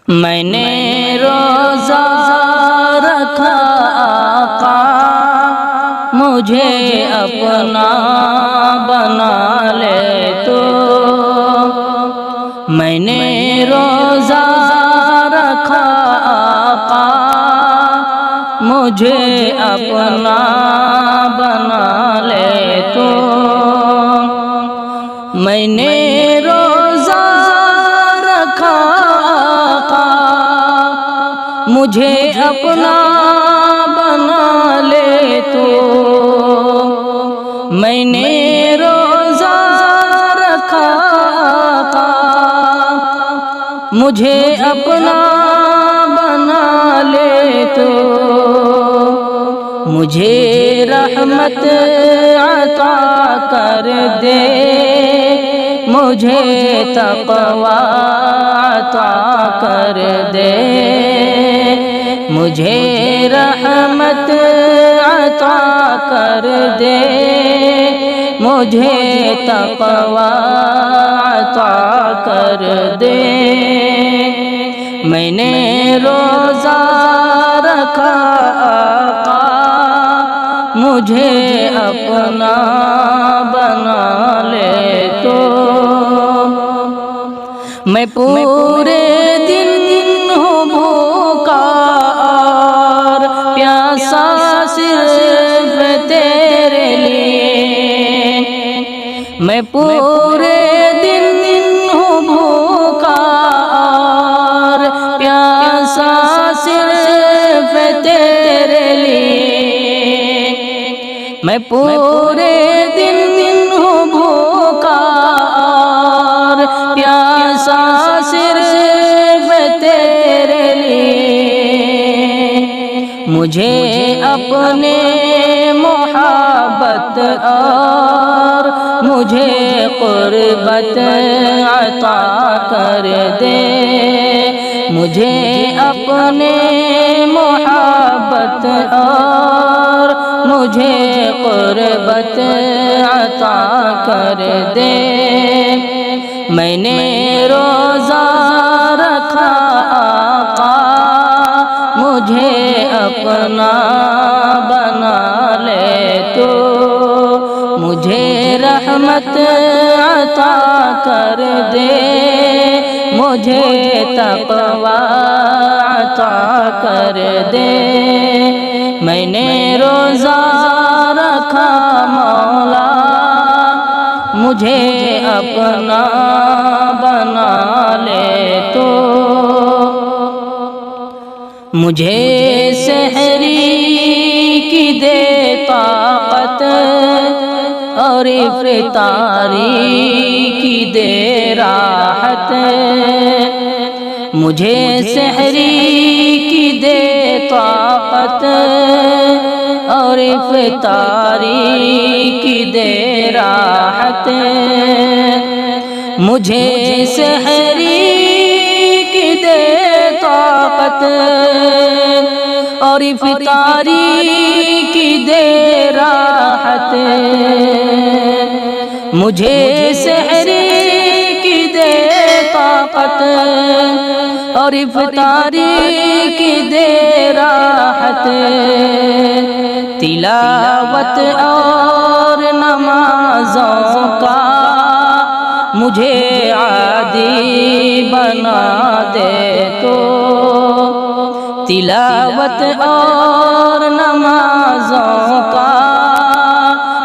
میں نے روزہ رکھا آقا مجھے اپنا بنا لے تو، میں نے روزہ رکھا آقا مجھے اپنا بنا لے تو، میں نے روزہ رکھا آقا مجھے اپنا بنا لے تو، میں نے روزہ رکھا آقا مجھے اپنا بنا لے تو، مجھے رحمت عطا کر دے، مجھے تقویٰ عطا کر دے، مجھے رحمت عطا کر دے، مجھے تقویٰ عطا کر دے، میں نے روزہ رکھا آقا مجھے اپنا بنا لے تو، میں پورے دن ہوں بھوکا اور پیاسا صرف تیرے لیے، میں پورے دن ہوں بھوکا اور پیاسا صرف تیرے لیے، میں پورے دن ہوں بھوکا اور پیاسا صرف تیرے لیے، مجھے اپنے محبت اور مجھے قربت عطا کر دے، مجھے اپنے محبت اور مجھے قربت عطا کر دے، میں نے روزہ رکھا آقا مجھے اپنا بنا لے تو، مجھے رحمت عطا کر دے، مجھے تقویٰ عطا کر دے، میں نے روزہ رکھا مولا مجھے اپنا بنا لے تو، مجھے سحری کی دے طاقت اور افطاری کی دے راحت، مجھے سحری کی دے طاقت اور افطاری کی دے راحت، مجھے سحری کی دے طاقت اور افطاری کی دے راحت، مجھے سحری کی دے طاقت اور افطاری کی دے راحت، تلاوت اور نمازوں کا مجھے عادی بنا دے تو، تلاوت اور نمازوں کا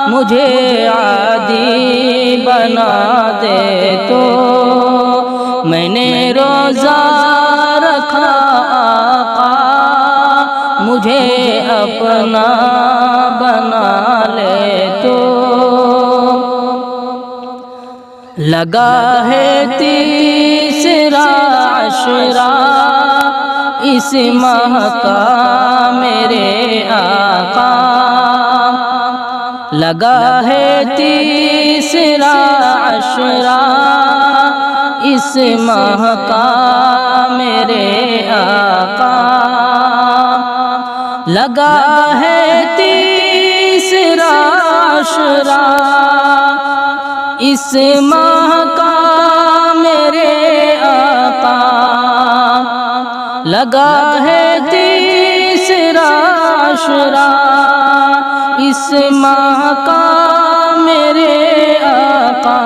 مجھے عادی بنا دے تو، میں نے روزہ رکھا آقا مجھے اپنا بنا لے تو، لگا ہے تیسرا عشرہ اس ماہ کا میرے آقا، لگا ہے تیسرا عشرہ اس ماہ کا میرے آقا، لگا ہے تیسرا عشرہ اس ماہ کا میرے آقا، لگا ہے تیسرا عشرہ اس ماہ کا میرے آقا،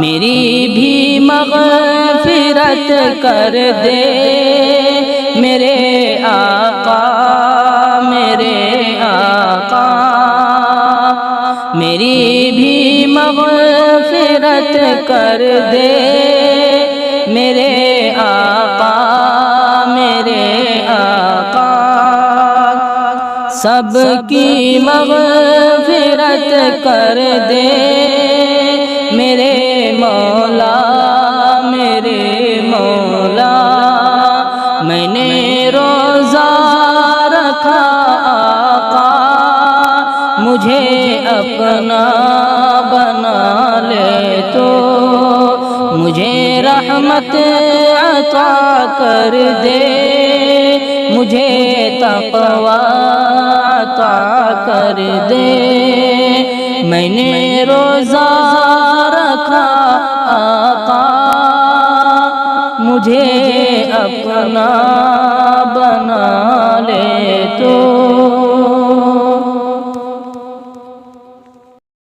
میری بھی مغفرت کر دے میرے آقا، میرے آقا، میری بھی مغفرت کر دے میرے آقا، میرے آقا، سب کی مغفرت کر دے میرے مولا، میرے مولا، میں نے روزہ رکھا آقا، مجھے اپنا بنا لے تو مجھے رحمت عطا کر دے، مجھے تقوی عطا کر دے، میں نے روزہ رکھا آقا، مجھے اپنا